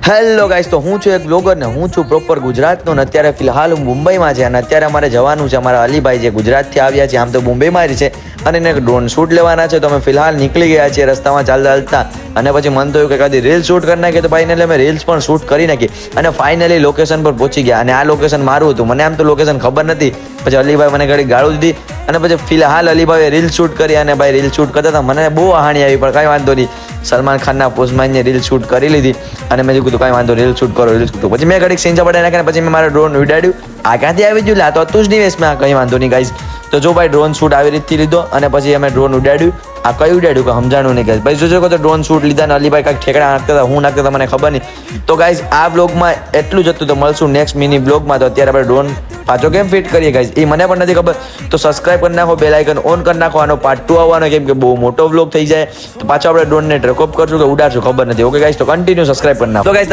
Hello guys, તો હું છું એક બ્લોગર ને હું છું પ્રોપર ગુજરાતનો ને અત્યારે ફિલહાલ હું મુંબઈમાં છે અને અત્યારે અમારે જવાનું છે અમારા અલીભાઈ જે ગુજરાતથી આવ્યા છે, આમ તો મુંબઈમાં જ છે અને એને ડ્રોન શૂટ લેવાના છે. તો અમે ફિલહાલ નીકળી ગયા છીએ રસ્તામાં ચાલતા અને પછી મન થયું કે કદી રીલ શૂટ કરી નાખીએ, તો ફાઇનલી અમે રીલ્સ પણ શૂટ કરી નાખી અને ફાઇનલી લોકેશન પર પહોંચી ગયા. અને આ લોકેશન મારું હતું, મને આમ તો લોકેશન ખબર નથી. પછી અલીભાઈ મને ઘડી ગાળું દીધી અને પછી ફિલહાલ અલીભાઈએ રીલ શૂટ કરી અને ભાઈ રીલ શૂટ કરતા હતા મને બહુ હાણી આવી, પણ કાંઈ વાંધો નહીં. સલમાન ખાનના પોસ્ટમાં રીલ શૂટ કરી લીધી અને મેં કીધું કાંઈ વાંધો રીલ શૂટ કરો રીલ શૂટ. પછી મેં ઘડીક સીન પડાવી નાખ્યા પછી મેં મારા ડ્રોન ઉડાડ્યું. આ ક્યાંથી આવી ગયું? આ તો હતું જ નહીં વેસ્ટમાં. કંઈ વાંધો નહીં ગાઈઝ. તો જો ભાઈ ડ્રોન શૂટ આવી રીતથી લીધો અને પછી અમે ડ્રોન ઉડાડ્યું. આ કયું ઉડાડ્યું કે સમજાણું નહીં ગાઈઝ. ભાઈ જોજો તો ડ્રોન શૂટ લીધા ને અલીભાઈ કાંઈક ઠેકડા નાખતા હતા, હું નાખતા હતા મને ખબર નહીં. તો ગાઈઝ આ બ્લોગમાં એટલું જ હતું. તો મળશું નેક્સ્ટ મિની બ્લોગમાં. તો અત્યારે આપણે ડ્રોન પાછો કેમ ફિટ કરીએ ગાઈઝ એ મને પણ નથી ખબર. તો સબસ્ક્રાઇબ કરી નાખો, બેલ આઇકન ઓન કરી નાખો. આનો પાર્ટ 2 આવવાનો કેમ કે બહુ મોટો વ્લોગ થઈ જાય. તો પાછો આપણે ડ્રોનને ટ્રેકઅપ કરશું કે ઉડાડશું ખબર નથી. ઓકે ગાઈઝ, તો કન્ટિન્યુ સબસ્ક્રાઇબ કરી નાખો. તો ગાઈઝ